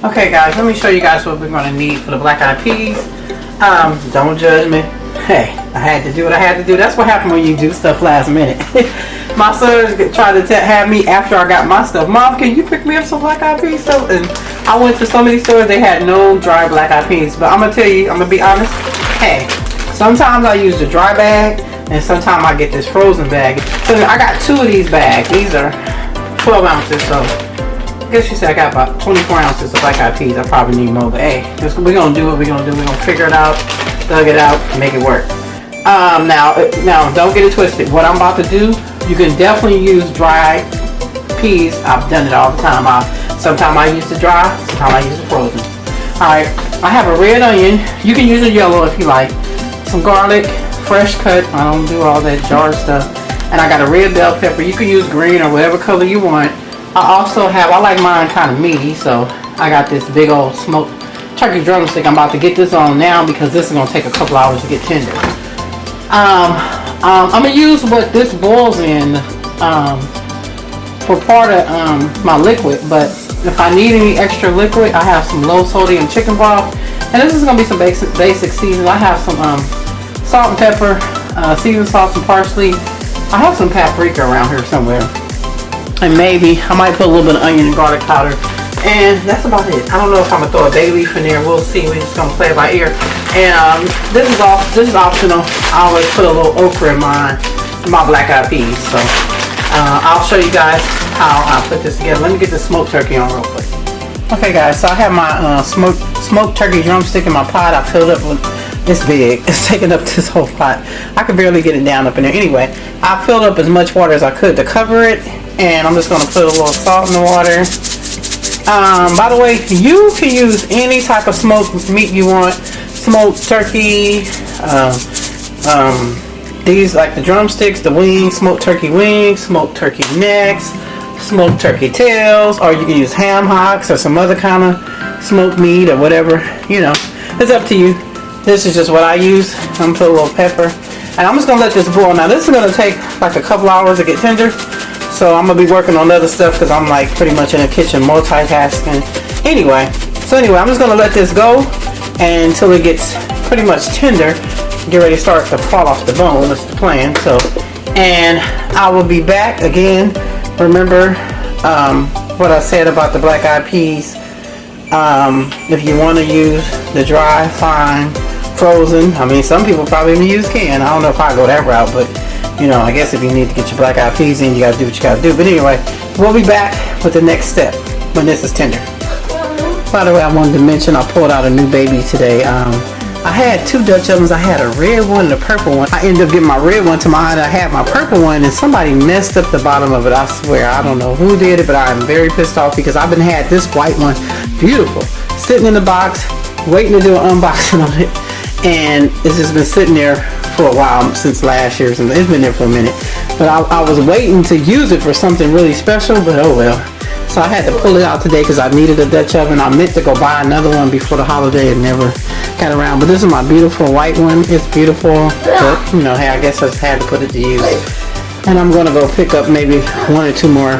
Okay guys, let me show you guys what we're going to need for the black eyed peas. Don't judge me. Hey, I had to do what I had to do. That's what happened when you do stuff last minute. My sons tried to have me after I got my stuff. Mom, can you pick me up some black eyed peas stuff? And I went to so many stores, they had no dry black eyed peas. But I'm going to tell you, I'm going to be honest. Hey, sometimes I use the dry bag and sometimes I get this frozen bag. So I got two of these bags. These are 12 ounces, so I guess you said I got about 24 ounces of black eyed peas. I probably need more, but hey, we're going to do what we're going to do. We're going to figure it out, thug it out, and make it work. Now, don't get it twisted. What I'm about to do, you can definitely use dry peas. I've done it all the time. Sometimes I use the dry, sometimes I use the frozen. Alright, I have a red onion. You can use a yellow if you like. Some garlic, fresh cut. I don't do all that jar stuff. And I got a red bell pepper. You can use green or whatever color you want. I like mine kind of meaty, so I got this big old smoked turkey drumstick. I'm about to get this on now because this is going to take a couple hours to get tender. I'm going to use what this boils in for part of my liquid, but if I need any extra liquid, I have some low sodium chicken broth, and this is going to be some basic seasoning. I have some salt and pepper, seasoned salt and parsley. I have some paprika around here somewhere. And maybe I might put a little bit of onion and garlic powder, and that's about it. I don't know if I'm gonna throw a bay leaf in there. We'll see. We're just gonna play it by ear. And this is optional. I always put a little okra in my black eyed peas. So I'll show you guys how I put this together. Let me get the smoked turkey on real quick. Okay, guys. So I have my smoked turkey drumstick in my pot. I filled up with. It's big. It's taking up this whole pot. I could barely get it down up in there. Anyway, I filled up as much water as I could to cover it. And I'm just going to put a little salt in the water. By the way, you can use any type of smoked meat you want. Smoked turkey, these like the drumsticks, the wings, smoked turkey wings, smoked turkey necks, smoked turkey tails, or you can use ham hocks or some other kind of smoked meat or whatever. You know, it's up to you. This is just what I use. I'm going to put a little pepper. And I'm just going to let this boil. Now this is going to take like a couple hours to get tender. So I'm going to be working on other stuff because I'm like pretty much in the kitchen multitasking. Anyway, I'm just going to let this go until it gets pretty much tender. Get ready to start to fall off the bone. That's the plan. So, and I will be back again. Remember what I said about the black eyed peas. If you want to use the dry, fine, frozen. I mean, some people probably even use canned. I don't know if I go that route, but you know, I guess if you need to get your black eyed peas in, you gotta do what you gotta do. But anyway, we'll be back with the next step when this is tender. By the way, I wanted to mention I pulled out a new baby today. I had two Dutch ovens. I had a red one and a purple one. I ended up getting my red one to my aunt. I had my purple one and somebody messed up the bottom of it. I swear, I don't know who did it, but I am very pissed off because I've been had this white one, beautiful, sitting in the box, waiting to do an unboxing on it. And it's just been sitting there for a while, since last year. It's been there for a minute. But I was waiting to use it for something really special, but oh well. So I had to pull it out today because I needed a Dutch oven. I meant to go buy another one before the holiday and never got around. But this is my beautiful white one. It's beautiful. But, you know, hey, I guess I just had to put it to use. And I'm going to go pick up maybe one or two more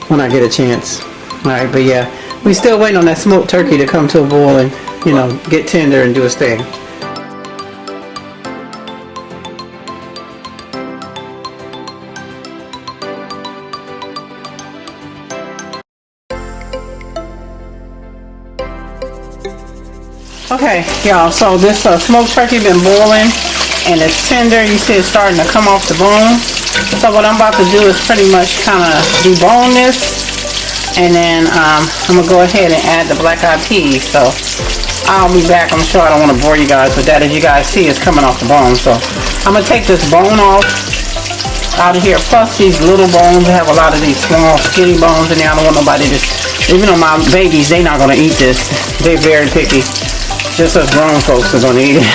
when I get a chance. Alright, but yeah. We still waiting on that smoked turkey to come to a boil and, you know, get tender and do its thing. Okay, y'all, so this smoked turkey been boiling and it's tender. You see it's starting to come off the bone. So what I'm about to do is pretty much kind of debone this, and then I'm going to go ahead and add the black eyed peas. So I'll be back. I'm sure I don't want to bore you guys with that. As you guys see, it's coming off the bone. So I'm going to take this bone off out of here. Plus these little bones. I have a lot of these small skinny bones in there. I don't want nobody to, even though my babies, they're not going to eat this. They're very picky. Just us grown folks are gonna eat it.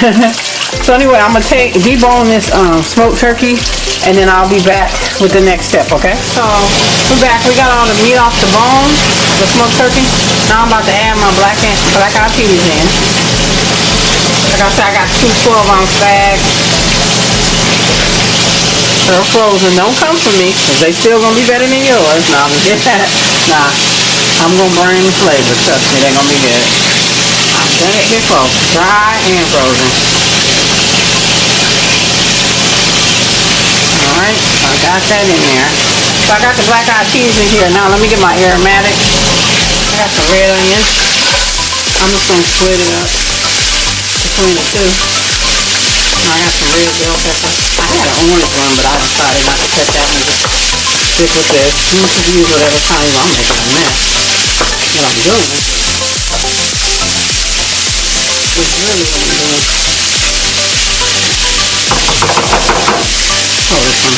So anyway, I'm gonna debone this smoked turkey, and then I'll be back with the next step, okay? So we're back. We got all the meat off the bone, the smoked turkey. Now I'm about to add my black eyed peas in. Like I said, I got two 12-ounce bags. They're frozen. Don't come for me, because they still gonna be better than yours. Nah, I'm just nah. I'm gonna bring the flavor. Trust me, they're gonna be good. I've done it before, dry and frozen. Alright, so I got that in there. So I got the black eyed peas in here. Now let me get my aromatic. I got some red onions. I'm just gonna split it up between the two. Now I got some red bell pepper. I had an orange one, but I decided not to cut that one. Just stick with this. You can use whatever kind you want. I'm making a mess. What I'm doing is really what I'm doing. Oh, this one.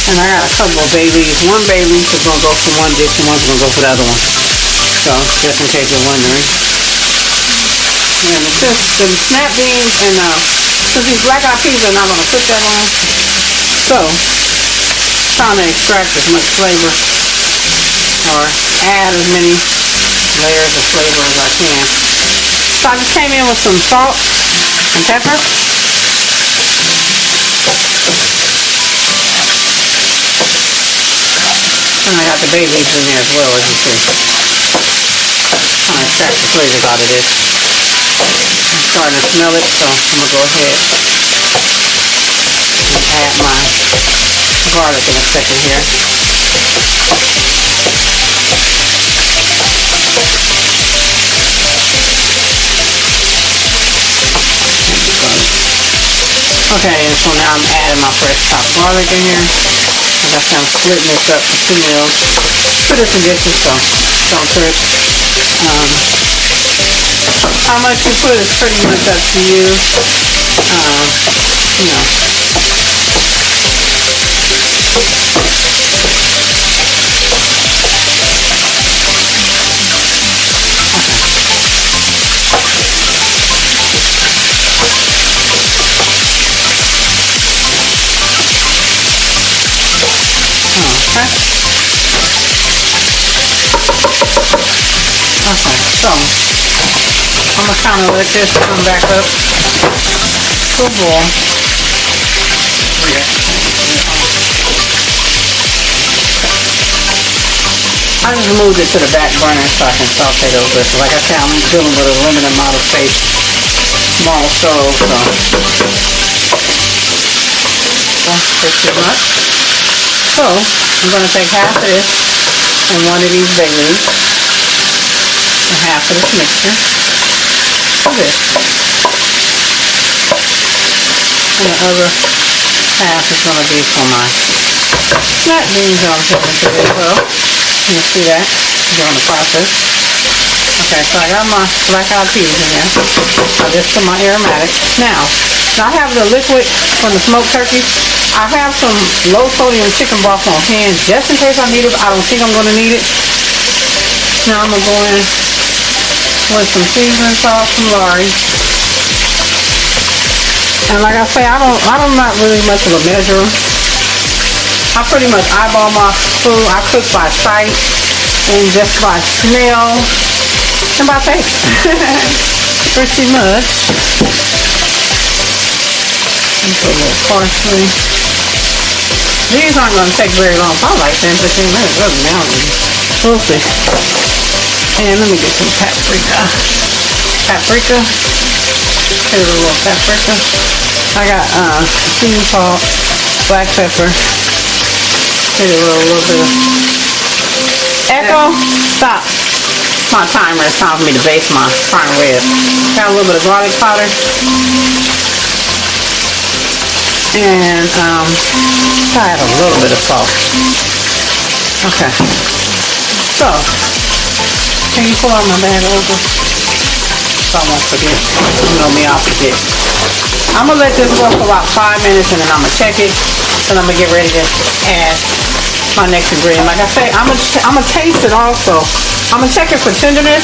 And I got a couple of bay leaves. One bay leaf is going to go for one dish and one's going to go for the other one. So, just in case you're wondering. And the snap beans and since these black eyed peas are not going to cook that long, so trying to extract as much flavor or add as many layers of flavor as I can. So I just came in with some salt and pepper. And I got the bay leaves in there as well, as you see. Trying to extract the flavors out of this. I'm starting to smell it, so I'm going to go ahead and add my garlic in a second here. Okay, and so now I'm adding my fresh chopped garlic in here. Like I said, I'm splitting this up for 2 meals. 2 different dishes, so don't trip. How much you put is pretty much up to you. You know. Okay, so I'm gonna kind of let this come back up to a boil. I just moved it to the back burner so I can saute those with. Like I said, I'm dealing with a limited amount of space, small stove, so that's pretty much. So I'm gonna take half of this and one of these bay leaves. And half of this mixture of this. And the other half is going to be for my snap beans that I'm putting into as well. You can see that during the process. Okay, so I got my black eyed peas in there. I just put my aromatic. Now I have the liquid from the smoked turkey. I have some low sodium chicken broth on hand just in case I need it. I don't think I'm going to need it. Now I'm going to go in with some seasoning salt from Lori. And like I say, I'm not really much of a measurer. I pretty much eyeball my food. I cook by sight and just by smell and by taste. Pretty much. Put a little parsley. These aren't going to take very long. Probably like 10-15 minutes. Really, now we'll see. And let me get some paprika. Here's a little paprika. I got sea salt, black pepper. Here's a little bit of Echo. Stop. My timer. It's time for me to baste my prime rib. Got a little bit of garlic powder. And I add a little bit of salt. Okay. So can you pull out my bag over? So I won't forget. You know me, I'll forget. I'm going to let this go for about 5 minutes and then I'm going to check it. And I'm going to get ready to add my next ingredient. Like I say, I'm going to taste it also. I'm going to check it for tenderness.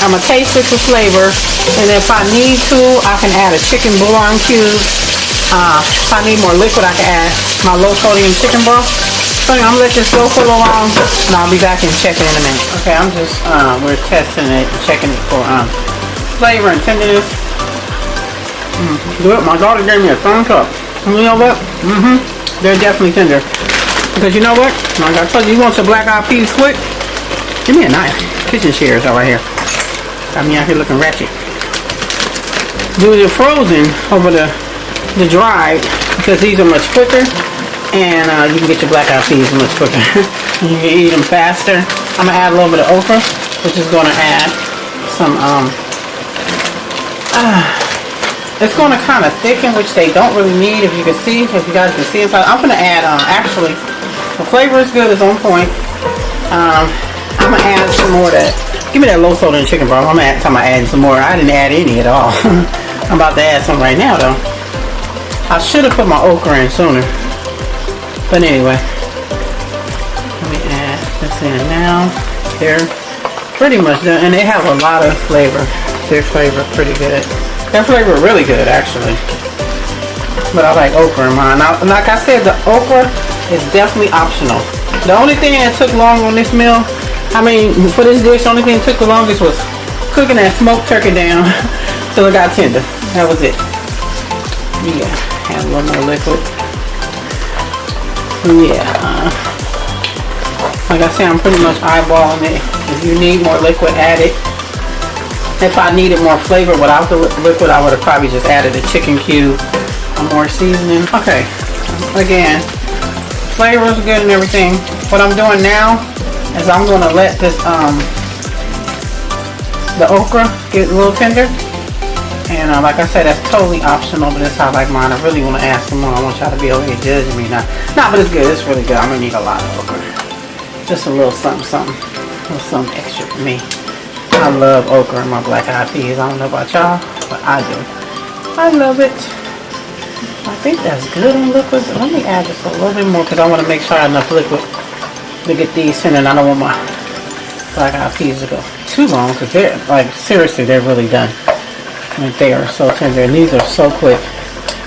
I'm going to taste it for flavor. And if I need to, I can add a chicken bouillon cube. If I need more liquid, I can add my low sodium chicken broth. So I'm gonna let this go for a little while, and I'll be back and check it in a minute. Okay, I'm just we're testing it, checking it for flavor and tenderness. Good. My daughter gave me a thumbs up. And you know what? They're definitely tender. Because you know what? Like I told you, you want your black eyed peas quick? Give me a knife. Kitchen shears are right here. Got me out here looking ratchet. Do the frozen over the dried because these are much quicker, and you can get your black eyed peas much quicker. You can eat them faster. I'm gonna add a little bit of okra, which is gonna add some it's gonna kind of thicken, which they don't really need. If you can see, if you guys can see inside, I'm gonna add actually the flavor is good, it's on point. I'm gonna add some more of that. Give me that low sodium chicken broth. I'm gonna add some more. I didn't add any at all. I'm about to add some right now though. I should have put my okra in sooner. But anyway. Let me add this in now. They're pretty much done. And they have a lot of flavor. Their flavor pretty good. Their flavor really good actually. But I like okra in mine. Now, like I said, the okra is definitely optional. The only thing that took long on this meal, I mean, for this dish, the only thing that took the longest was cooking that smoked turkey down till it got tender. That was it. Yeah, add a little more liquid. Yeah. Like I said, I'm pretty much eyeballing it. If you need more liquid, add it. If I needed more flavor without the liquid, I would have probably just added a chicken cube or more seasoning. Okay. Again, flavor is good and everything. What I'm doing now is I'm going to let this the okra get a little tender, and like I said, that's totally optional, but that's how I like mine. I really want to add some more. I want y'all to be over here judging me now. Nah, but it's good. It's really good. I'm gonna need a lot of okra. Just a little something, a little something extra for me. I love okra in my black eyed peas. I don't know about y'all, but I do. I love it. I think that's good on liquid, but let me add just a little bit more because I want to make sure I have enough liquid to get these tender, and I don't want my black eyed peas to go too long because they're, like, seriously, they're really done. Like, they are so tender, and these are so quick.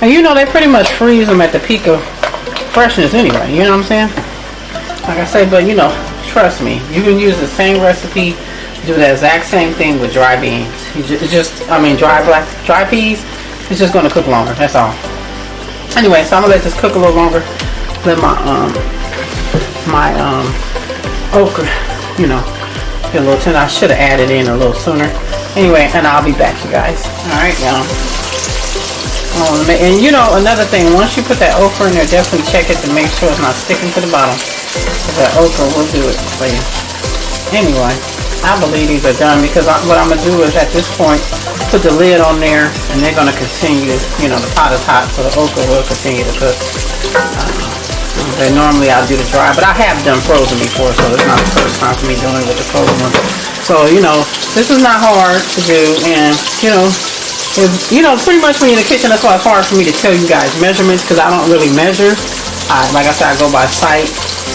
And you know, they pretty much freeze them at the peak of freshness anyway, you know what I'm saying? Like I say, but you know, trust me, you can use the same recipe, do the exact same thing with dry beans. Dry peas, it's just going to cook longer, that's all. Anyway, so I'm gonna let this cook a little longer. Let my okra, you know, get a little tender. I should have added in a little sooner. Anyway, and I'll be back, you guys. All right, y'all. And you know, another thing, once you put that okra in there, definitely check it to make sure it's not sticking to the bottom. That okra will do it for you. Anyway, I believe these are done because what I'm gonna do is at this point put the lid on there, and they're gonna continue. You know, the pot is hot, so the okra will continue to cook. And normally I'll do the dry, but I have done frozen before, so it's not the first time for me doing it with the frozen one. So you know, this is not hard to do, and you know, pretty much when you're in the kitchen, that's why it's hard for me to tell you guys measurements because I don't really measure. Like I said, I go by sight,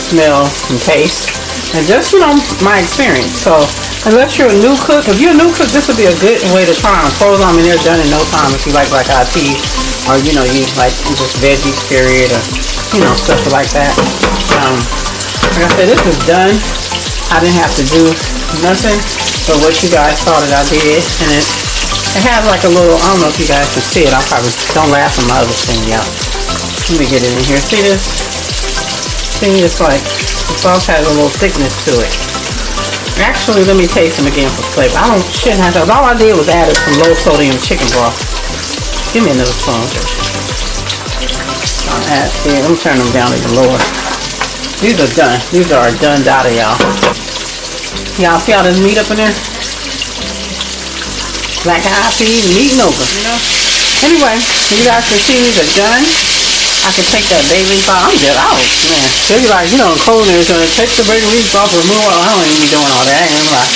smell, and taste, and just, you know, my experience. So unless you're a new cook, if you're a new cook, this would be a good way to try them. Frozen, I mean, they're done in no time if you like black eyed peas, or you know, you like just veggies, period, or you know, stuff like that. Like I said, this is done. I didn't have to do nothing but what you guys saw that I did, and it has like a little, I don't know if you guys can see it. I'll probably, don't laugh at my other thing, y'all. Let me get it in here. See this? See, it's like, the sauce has a little thickness to it. Actually, let me taste them again for flavor. Shouldn't have to. All I did was add some low sodium chicken broth. Give me another spoon. Let me turn them down even lower. These are done. These are done data, y'all. Y'all see all this meat up in there? Black eyed peas and meat and okra, you know? Anyway, you guys can see these are done. I can take that bay leaf out. I'm just out, man. They'll be like, you know, in culinary, so take the bay leaf off, remove all. I don't even be doing all that. I ain't gonna lie.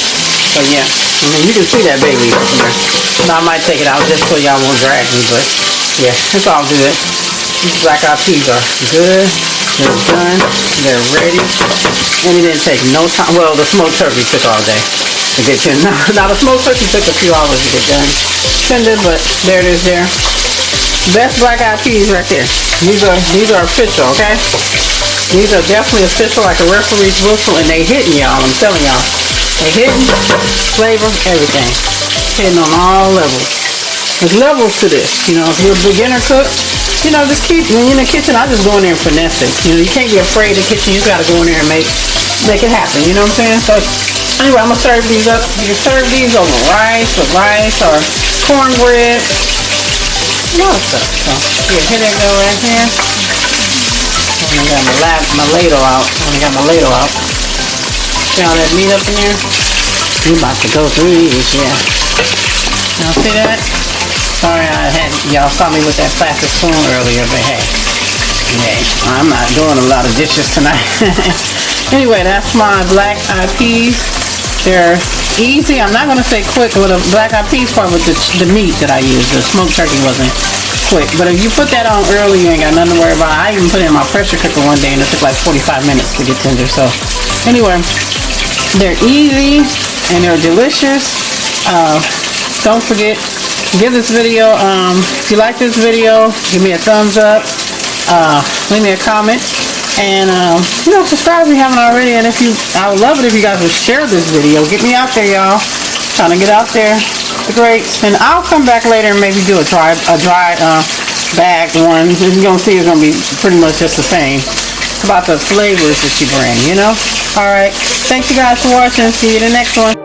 So yeah, I mean, you can see that bay leaf up in there. So I might take it out just so y'all won't drag me, but yeah, it's all good. These black eyed peas are good. They're done. They're ready. And it didn't take no time. Well, the smoked turkey took all day to get tender. Now the smoked turkey took a few hours to get done. Tender, but there it is there. Best black eyed peas right there. These are official, okay? These are definitely official, like a referee's whistle, and they hitting, y'all. I'm telling y'all, they hitting, flavor, everything, hitting on all levels. There's levels to this. You know, if you're a beginner cook, you know, just keep, when you're in the kitchen, I just go in there and finesse it. You know, you can't be afraid of the kitchen. You just got to go in there and make it happen. You know what I'm saying? So, anyway, I'm going to serve these up. You can serve these over rice or cornbread. A lot of stuff. So, here they go right here. I got my ladle out. See all that meat up in there? We about to go through these, yeah. Y'all see that? Sorry y'all saw me with that plastic spoon earlier, but hey, I'm not doing a lot of dishes tonight. Anyway, that's my black eyed peas. They're easy. I'm not going to say quick with a black eyed peas part with the meat that I use. The smoked turkey wasn't quick. But if you put that on early, you ain't got nothing to worry about. I even put it in my pressure cooker one day and it took like 45 minutes to get tender. So anyway, they're easy and they're delicious. Don't forget, give this video, if you like this video, give me a thumbs up, leave me a comment, and you know, subscribe if you haven't already. And I would love it if you guys would share this video. Get me out there, y'all. Trying to get out there, the greats. And I'll come back later and maybe do a dry bag one. You're gonna see it's gonna be pretty much just the same. It's about the flavors that you bring, you know. All right, thank you guys for watching. See you in the next one.